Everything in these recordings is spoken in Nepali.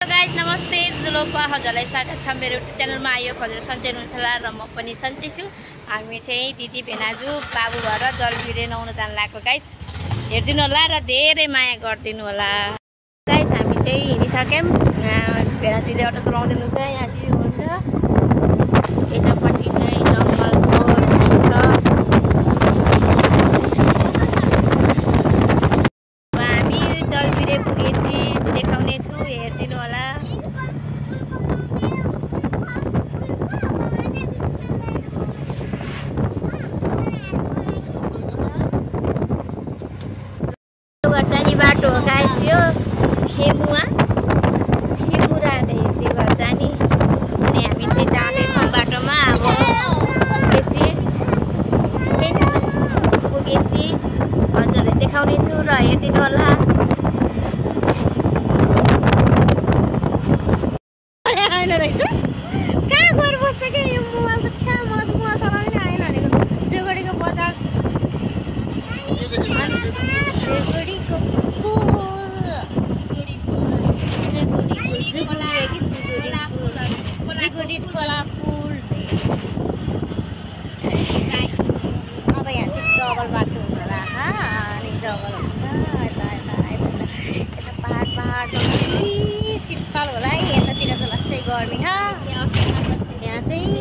गाइस नमस्ते जुलोपा हजुरलाई स्वागत छ मेरो युट्युब च्यानलमा। यो हजुर सन्चै हुनुहुन्छ होला र म पनि सन्चै छु। हामी चाहिँ दिदी भेनाजु बाबु भएर जलभिरे नुहाउन जान लाग्यो गाइस। हेर्दिनु होला र धेरै माया गरिदिनु होला गाइस। हामी चाहिँ हिँडिसक्यौँ। भेनाजुले अटो चलाउँदै हुनुहुन्छ, यहाँ दिदी हुनुहुन्छ। यतापट्टि चाहिँ जङ्गलको सिन छ। हामी जलभिरे पुगेपछि देखाउने छु, हेरिदिनु होला। गर्दानी बाटो हो गाइस, यो खेमुरा हेर्दै गर्दानी। अनि हामी चाहिँ जाँदैछौँ बाटोमा। अब पुगेपछि हजुरलाई देखाउने छु र हेरिदिनु होला। कहाँ गएर बस्छ क्या यो मुवाको छ्या? मलाई मुवा चलाउनै आएन भनेको। जोगडीको बजार खोला पुल। अब यहाँ चाहिँ डबल बाटो हुन्छ होला। अनि डबल हुन्छ यता पहाड शीतल होला है। यतातिर त लास्टै गर्मी छ। यहाँ चाहिँ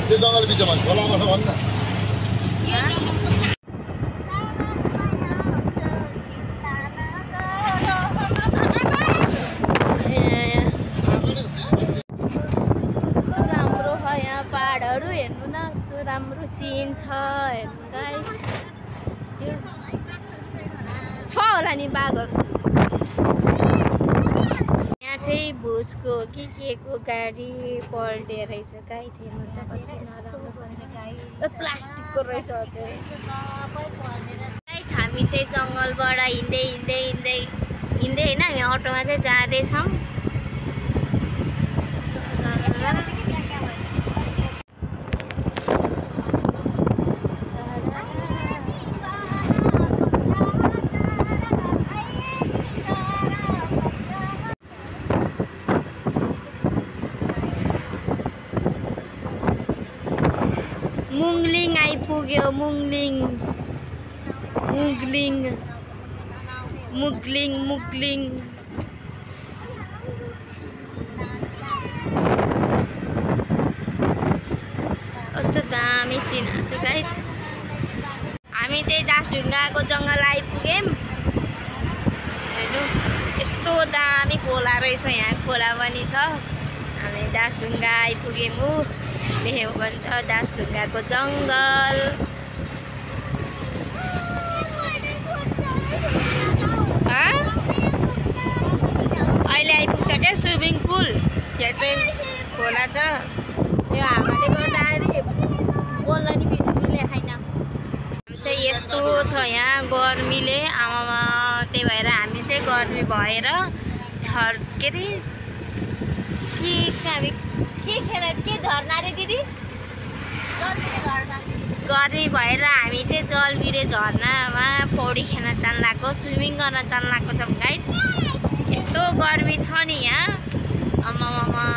त्यो जङ्गल बिचमा खोलामा छ भन्न। कस्तो राम्रो छ यहाँ पहाडहरू, हेर्नु न कस्तो राम्रो सिन छ। हेर्नु गाइस, यो छ होला नि बाघहरू। यहाँ चाहिँ भुसको के को गाडी पल्टे रहेछ गाइस। हेर्नु त कति नराम्रो छ। प्लास्टिकको रहेछ अझै गाइस। हामी चाहिँ जङ्गलबाट हिँड्दै होइन, हामी अटोमा चाहिँ जाँदैछौँ। मुङ्लिङ आइपुग्यो। मुङ्लिङ कस्तो दामी सिन छ गाइस। हामी चाहिँ दासढुङ्गाको जङ्गल आइपुग्यौँ। हेर्नु यस्तो दामी खोला रहेछ, यहाँ खोला पनि छ। हामी दासढुङ्गा आइपुग्यौँ। लेखेको भन्छ दासढुङ्गाको जङ्गल। अहिले आइपुग्छ क्या स्विमिङ पुल। यहाँ चाहिँ खोला छ। यो हावाले छ यहाँ गर्मीले आमामा। त्यही भएर हामी चाहिँ गर्मी भएर के अरे के झर्ना रे दिदी? गर्मी भएर हामी चाहिँ जलबिरे झर्नामा पौडी खेल्न जान लागेको, स्विमिङ गर्न जान लागेको छौँ गाइज। यस्तो गर्मी छ नि यहाँ आमामा।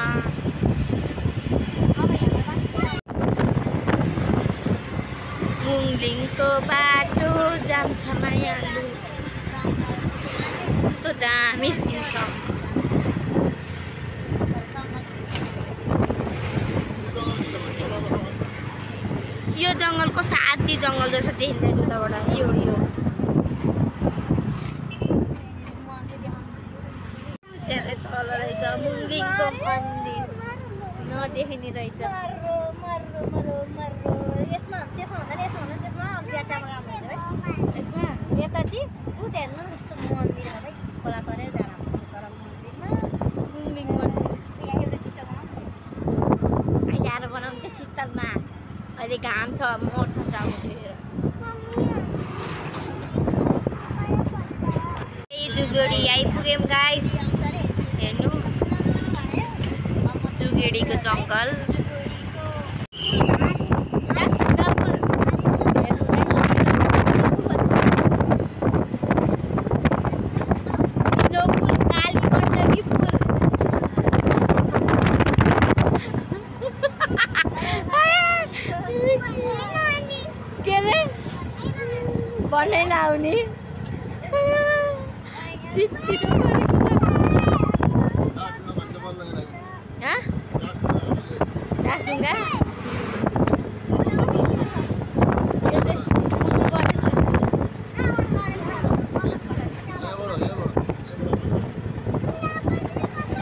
मुङलिङको बाटो जान्छ मायालु, कस्तो दामी सिन छ। यो जङ्गल कस्तो हात्ती जङ्गल जस्तो देखिँदैछ उताबाट। यो त्यहाँ तल रहेछ मुङलिङको मन्दिर, नदेखिने रहेछ। यता चाहिँ ऊ हेर्नु जस्तो मन्दिर हो है, खोला तरेर जाँदा हुन्छ। तर मन्दिरमा मुङलिङ मन्दिर यहाँ एउटा टिका यहाँ बनाउनु त्यो शीतलमा। अहिले घाम छ, मोर्छ टाउतिर। यही जुगेडी आइपुग्यौँ गाइज। हेर्नु जुगेडीको जङ्गल। बनै नआउने छिटो डाँसढुङ्गा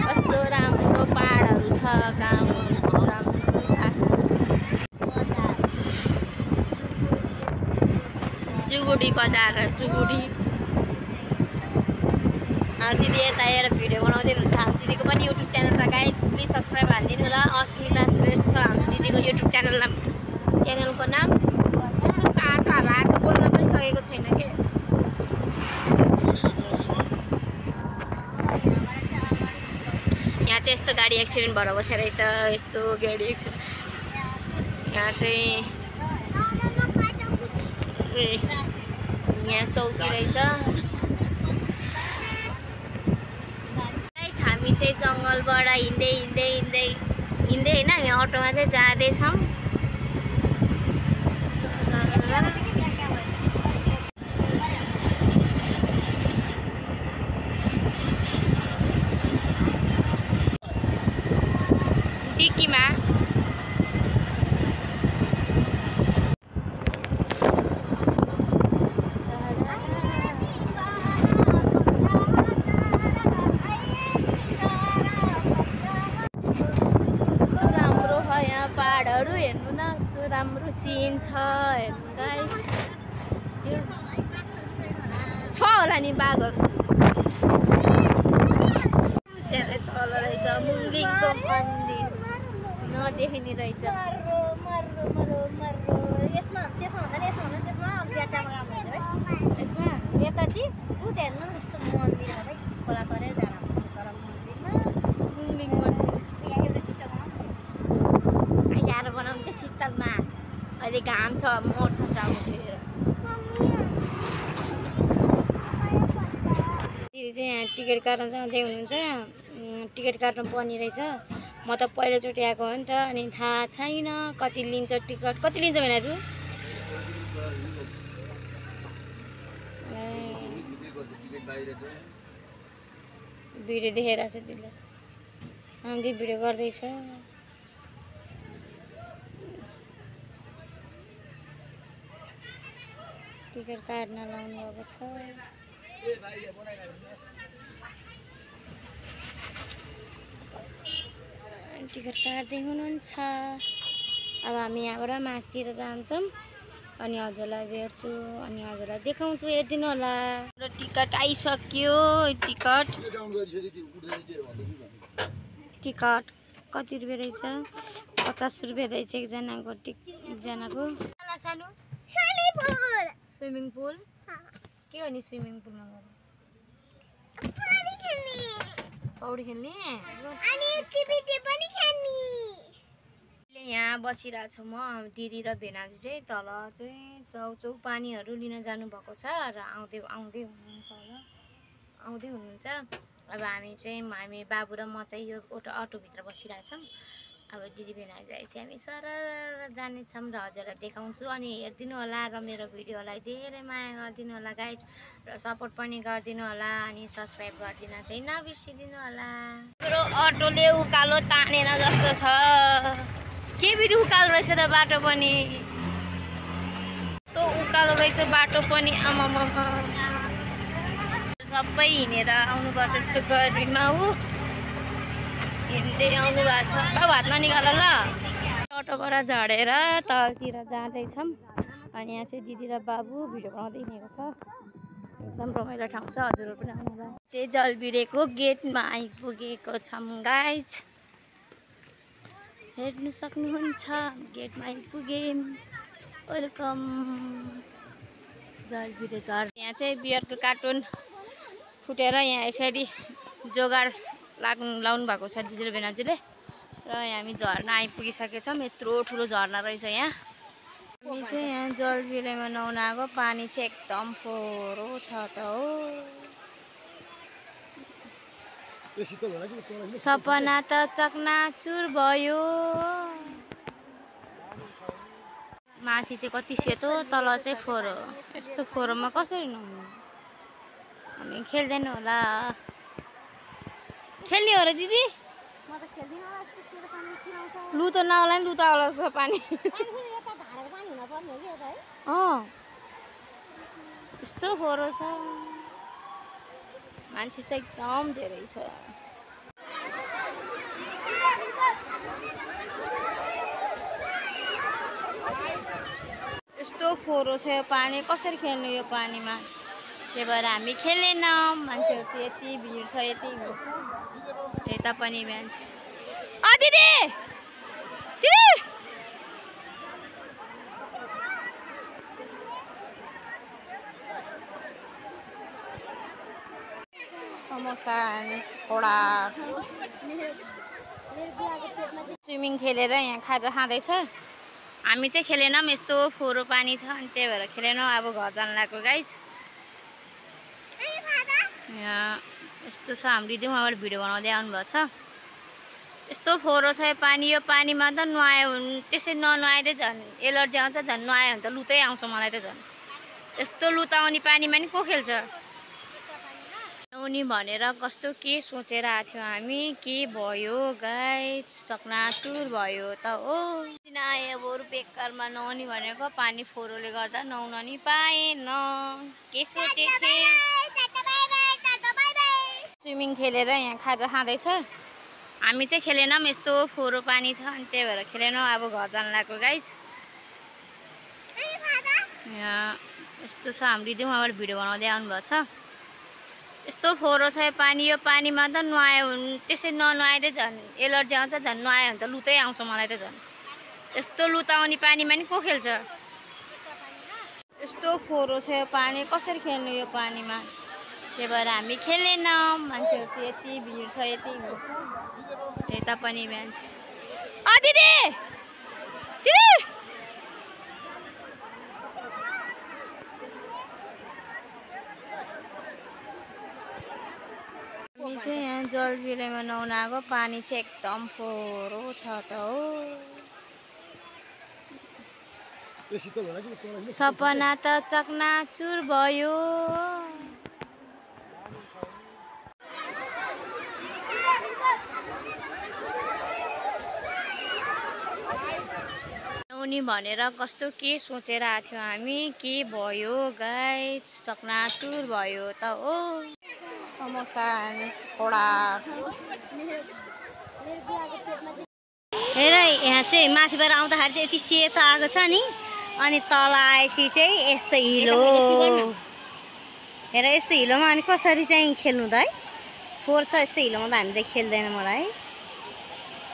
कस्तो राम्रो पहाडहरू छ, गाउँ कस्तो राम्रो छ। जुगुडी बजार जुगुडी। दिदी यता आएर भिडियो बनाउँदै हुनुहुन्छ। हाम्रो दिदीको पनि युट्युब च्यानल छ गाइज, प्लिज सब्सक्राइब हालिदिनु होला। अस्मिता श्रेष्ठ छ हाम्रो दिदीको युट्युब च्यानलको नाम। यस्तो तातो हावा आएको छ, बोल्न पनि सकेको छैन के। यहाँ चाहिँ यस्तो गाडी एक्सिडेन्ट भएर बसेको रहेछ, यस्तो गाडी एक्सिडेन्ट। यहाँ चाहिँ यहाँ चौकी रहेछ। हामी चाहिँ जङ्गलबाट हिँड्दै होइन, हामी अटोमा चाहिँ जाँदैछौँ। डिक्कीमा पहाडहरू हेर्नु न, कस्तो राम्रो सिन छ। हेर्नु गाइस, छ होला नि बाघहरू। त्यहाँ तल रहेछ मुङलिङको मन्दिर, नदेखिने रहेछ। यसमा यता चाहिँ ऊ हेर्नु जस्तो मन्दिर हो है, खोला तरेर जाँदा हुन्छ। तर मन्दिरमा मुङलिङ मन्दिर यहाँ एउटा टिका बनाउनु त्यो शीतलमा। अहिले घाम छ, मोर्छ टाउतिर। दिदी चाहिँ यहाँ टिकट काट्न जाँदै हुनुहुन्छ। टिकट काट्नु पर्ने रहेछ। म त पहिलोचोटि आएको हो नि त, अनि थाहा छैन कति लिन्छ टिकट। कति लिन्छ भनेको भिडियो देखाइरहेको छ दिदीले। दिदी भिडियो गर्दैछ। टिकट काट्न लाउनु भएको छ। टिकट काट्दै हुनुहुन्छ। अब हामी यहाँबाट मासतिर जान्छौँ, अनि हजुरलाई भेट्छु, अनि हजुरलाई देखाउँछु, हेरिदिनु होला। टिकट आइसक्यो। टिकट कति रुपियाँ रहेछ? 50 रुपियाँ रहेछ एकजनाको। सानो स्विमिङ पुल के हो नि स्विमिङ पुलमा गएर पौडी खेल्ने यहाँ बसिरहेको छु म दिदी र भेनाजु चाहिँ तल चाहिँ चौचौ पानीहरू लिन जानुभएको छ र आउँदै हुनुहुन्छ अब हामी बाबु र म चाहिँ यो अटोभित्र बसिरहेछौँ अब दिदी भेनाजु चाहिँ हामी सरर जानेछौँ र हजुरलाई देखाउँछु अनि हेरिदिनु होला र मेरो भिडियोलाई धेरै माया गरिदिनु होला गाइज र सपोर्ट पनि गरिदिनु होला अनि सब्सक्राइब गरिदिन चाहिँ नबिर्सिदिनु होला। मेरो अटोले उकालो तानेर जस्तो छ के बिडी उकालो रहेछ त बाटो पनि तो उकालो रहेछ बाटो पनि आमामा सबै हिँडेर आउनुपर्छ यस्तो गर्मीमा हो हिँड्दै आउनु भएको छ बाबु हात ननिकाल ल अटोबाट झरेर तलतिर जाँदैछौँ अनि यहाँ चाहिँ दिदी र बाबु भिडियो बनाउँदै हिँडेको छ एकदम रमाइलो ठाउँ छ हजुरहरू पनि आउनुलाई चाहिँ जलबिरेको गेटमा आइपुगेको छौँ गाइज हेर्नु सक्नुहुन्छ गेटमा आइपुगेँ वेलकम जलबिरे झर यहाँ चाहिँ बियरको कार्टुन फुटेर यहाँ यसरी जोगाड लाउनु भएको छ दिदी र भेनाजुले र हामी झर्ना आइपुगिसकेछौँ यत्रो ठुलो झर्ना रहेछ यहाँ हामी चाहिँ यहाँ जलबिरेमा नुहाउन आएको पानी चाहिँ एकदम फोहोरो छ त हो सपना त चकनाचुर भयो माथि चाहिँ कति सेतो तल चाहिँ फोहोरो यस्तो फोहोरोमा कसरी नुहाउनु हामी खेल्दैन होला खेल्ने हो र दिदी लु त नआउला नि लु त आउला जस्तो पानी यस्तो फोहोरो छ मान्छे चाहिँ एकदम धेरै छ यस्तो फोहोरो छ यो पानी कसरी खेल्नु यो पानीमा त्यही भएर हामी खेलेनौँ मान्छेहरू चाहिँ यति भिड छ यति यता पनि मान्छे दिदी समोसा खोडा स्विमिङ खेलेर यहाँ खाजा खाँदैछ हामी चाहिँ खेलेनौँ यस्तो फोहोरो पानी छ अनि त्यही भएर खेलेनौँ अब घर जान लाग्यो गाइज यहाँ यस्तो छ हाम्रो दिदी उहाँबाट भिडियो बनाउँदै आउनुभएको छ यस्तो फोहोरो छ यो पानीमा त नुहायो त्यसै ननुहाइदै झन् एलर्जी आउँछ झन् नुहायो भने त लुतै आउँछ मलाई त झन् यस्तो लुताउने पानीमा नि को खेल्छ नुहाउने भनेर कस्तो के सोचेर आएको थियो हामी के भयो गाइस चकनाचुर भयो त हो आयो बरु बेकारमा नुहाउने भनेको पानी फोहोरोले गर्दा नुहाउन नि पाएन के सोचेको थिएँ स्विमिङ खेलेर यहाँ खाजा खाँदैछ हामी चाहिँ खेलेनौँ यस्तो फोहोरो पानी छ अनि त्यही भएर खेलेनौँ अब घर जान लाग्यो गाइज यहाँ यस्तो छ हाम्रो दिदी उहाँबाट भिडियो बनाउँदै आउनुभएको छ यस्तो फोहोरो छ यो पानीमा त नुहायो त्यसै ननुहाइदै झन् एलर्जी आउँछ झन् नुहायो भने त लुतै आउँछ मलाई त झन् यस्तो लुताउने पानीमा नि को खेल्छ यस्तो फोहोरो छ यो पानी कसरी खेल्नु यो पानीमा त्यही भएर हामी खेलेनौँ मान्छेहरू चाहिँ यति भिड छ यति यता पनि मान्छे दिदी हामी चाहिँ यहाँ जलबिरेमा नुहाउन आएको पानी चाहिँ एकदम फोहोरो छ त हो सपना त चकनाचुर भयो नुहाउने भनेर कस्तो के सोचेर आएको थियो हामी के भयो गाइस चकनाचुर भयो त हो समोसा खोडा हेर यहाँ चाहिँ माथिबाट आउँदाखेरि चाहिँ यति सेतो आएको छ नि अनि तल आएपछि चाहिँ यस्तो हिलो हेर यस्तो हिलोमा अनि कसरी चाहिँ खेल्नु त है फोहोर छ यस्तो हिलोमा त हामी चाहिँ खेल्दैन मलाई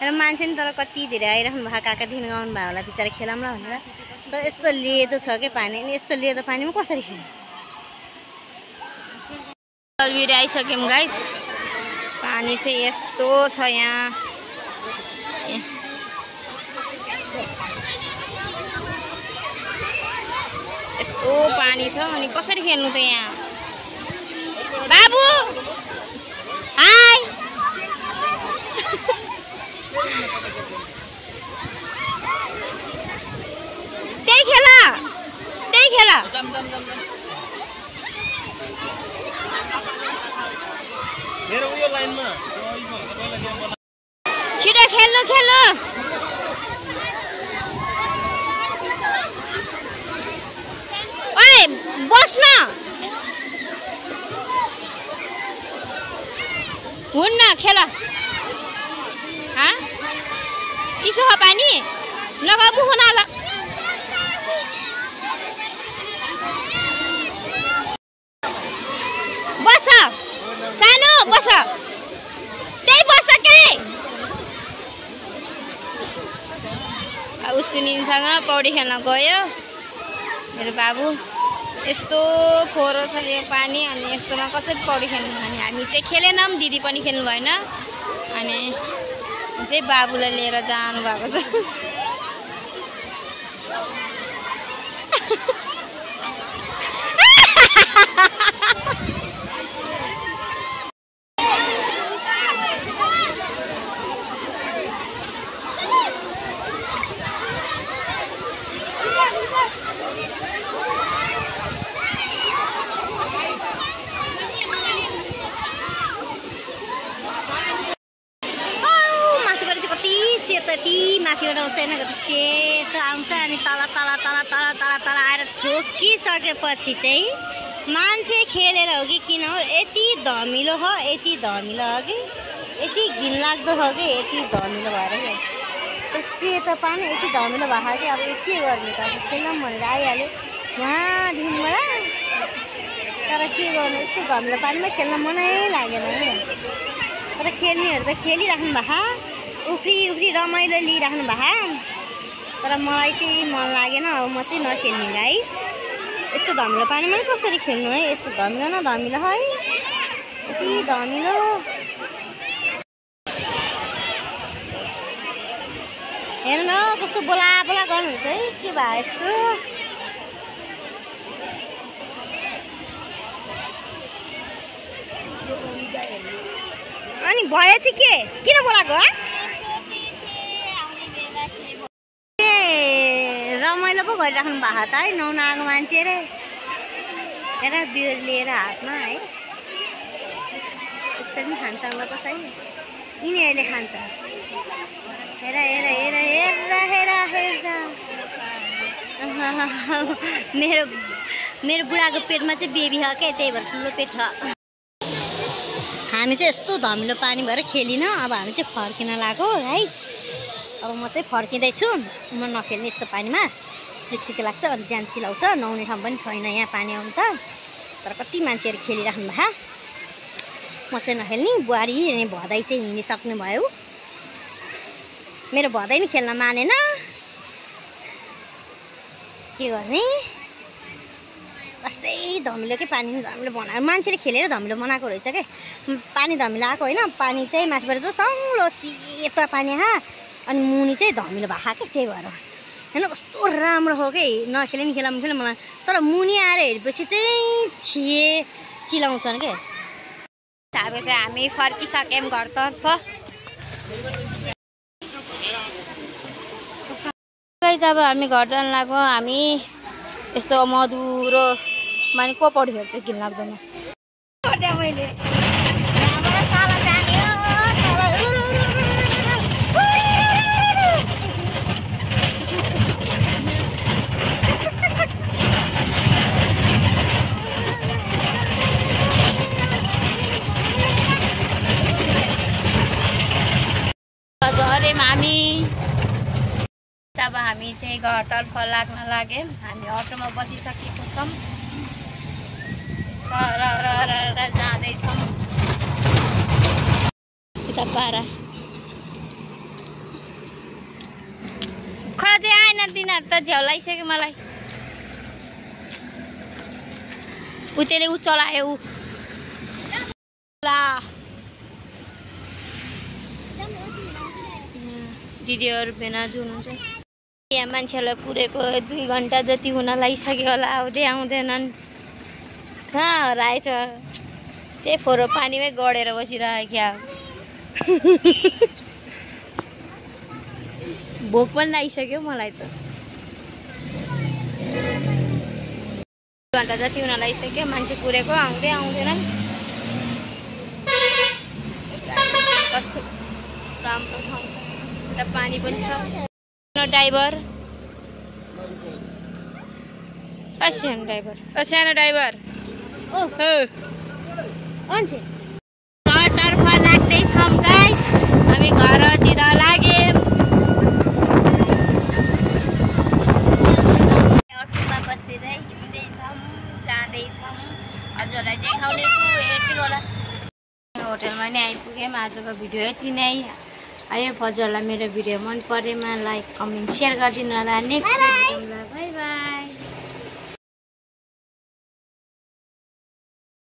र मान्छे नि तर कति धेरै आइराख्नु भएको काकादेखि गाउनु भयो होला बिचरा खेलाउँला भनेर तर यस्तो लेदो छ के पानी, अनि यस्तो लेदो पानीमा कसरी खेल्नु? भिडियो आइसक्यौँ गाइस। पानी चाहिँ यस्तो छ यहाँ, यस्तो पानी छ अनि कसरी खेल्नु त यहाँ? बाबु हाय त्यही खेल छिटो खेल्नु ओए बस्न हुन्न खेल। चिसो हो पानी, लगा मुख नाल। बस सानो बस, त्यही बस के। उसको निनसँग पौडी खेल्न गयो मेरो बाबु। यस्तो फोहोर छ यो पानी, अनि यस्तोमा कसरी पौडी खेल्नु? अनि हामी चाहिँ खेलेनौँ, दिदी पनि खेल्नु भएन, अनि चाहिँ बाबुलाई लिएर जानु भएको छ। माथिबाट आउँछ होइन, कति सेतो आउँछ, अनि तल तल तल तल तल तल आएर ठोकिसकेपछि चाहिँ मान्छे खेलेर हो कि किन हो यति धमिलो हो, यति धमिलो हो कि यति घिनलाग्दो हो कि यति धमिलो भएर क्या त्यो सेतो पानी यति धमिलो भएको कि अब के गर्ने त? अब खेलौँ भनेर आइहाल्यो उहाँदेखिबाट, तर के गर्नु, यस्तो धमिलो पानीमा खेल्न मनै लागेन। तर खेल्नेहरू त खेलिराख्नु भएको, उफ्री रमाइलो लिइराख्नु भएको, तर मलाई चाहिँ मन लागेन। अब म चाहिँ नखेल्ने गाइस। यस्तो धमिलो पानीमा कसरी खेल्नु है? यस्तो धमिलो न धमिलो है, यति धमिलो। हेर्नु न कस्तो बोला बोला गर्नुहुन्छ है, के भयो यस्तो? अनि भयो चाहिँ के, किन बोलाएको? रमाइलो पो गरिराख्नु भएको त है, नुहाउन आएको मान्छे रे। हेर बियर लिएर हातमा है, यसरी पनि खान्छ होला त सही, यिनीहरूले खान्छ। हेर हेर हेर हेर हेर हेर मेरो बुढाको पेटमा चाहिँ बेबी छ क्या, त्यही भएर ठुलो पेट छ। हामी चाहिँ यस्तो धमिलो पानी भएर खेलिनँ। अब हामी चाहिँ फर्किन लागेको है। अब म चाहिँ फर्किँदैछु, म नखेल्ने यस्तो पानीमा, सिक्सिके लाग्छ, अनि ज्यान चिलाउँछ, नुहाउने ठाउँ पनि छैन यहाँ पानी आउनु त। तर कति मान्छेहरू खेलिराख्नु भएको, म चाहिँ नखेल्ने। बुहारी अनि भदै चाहिँ हिँडिसक्नु भयो, मेरो भदै नि खेल्न मानेन, के गर्ने? कस्तै धमिलोकै पानी धमिलो बनायो, मान्छेले खेलेर धमिलो बनाएको रहेछ क्या। पानी धमिलो आएको होइन, पानी चाहिँ माथिबाट चाहिँ सङ्लो सेतो पानी अनि मुनि चाहिँ धमिलो भएको क्या, त्यही भएर होइन कस्तो राम्रो हो कि। नखेले नि खेलाउनु खेल्नु मलाई, तर मुनि आएर हेरेपछि चाहिँ चिलाउँछन् क्या। अब चाहिँ हामी फर्किसक्यौँ घरतर्फ। अब हामी घर जान लाग्यो। हामी यस्तो मधुरो माने को पौडी खेल्छ, घिन लाग्दैन। मैले अब हामी चाहिँ घरतर्फ लाग्न लाग्यौँ। हामी अटोमा बसिसकेको छौँ, सरर जाँदैछौँ यता पारा। खोजे छैन तिनीहरू त झ्याउलाइसक्यो मलाई त्यसले ऊ चलायो ऊ ला दिदीहरू भेनाजु हुनुहुन्छ यहाँ मान्छेलाई कुरेको 2 घन्टा जति हुन लागिसक्यो होला आउँदैनन् कहाँ हराएछ त्यही फोहोर पानीमै गडेर बसिरहेको क्या भोक पनि लागिसक्यो मलाई त 2 घन्टा जति हुन लागिसक्यो मान्छे कुरेको आउँदैनन् कस्तो राम्रो ठाउँ छ यता पानी पनि छ ड्राइभर सानो ड्राइभर घरतर्फ लाग्दैछौँ गाइस हामी घरतिर लाग्यौँ अटोमा बसेरै हिँड्दैछौँ जाँदैछौँ हजुरलाई देखाउने छु हेर्दिनु होला होटलमा नै आइपुग्यौँ आजको भिडियो यति नै आयो हजुरलाई मेरो भिडियो मन परेमा लाइक कमेन्ट सेयर गरिदिनु होला नेक्स्ट भिडियोमा बाई बाई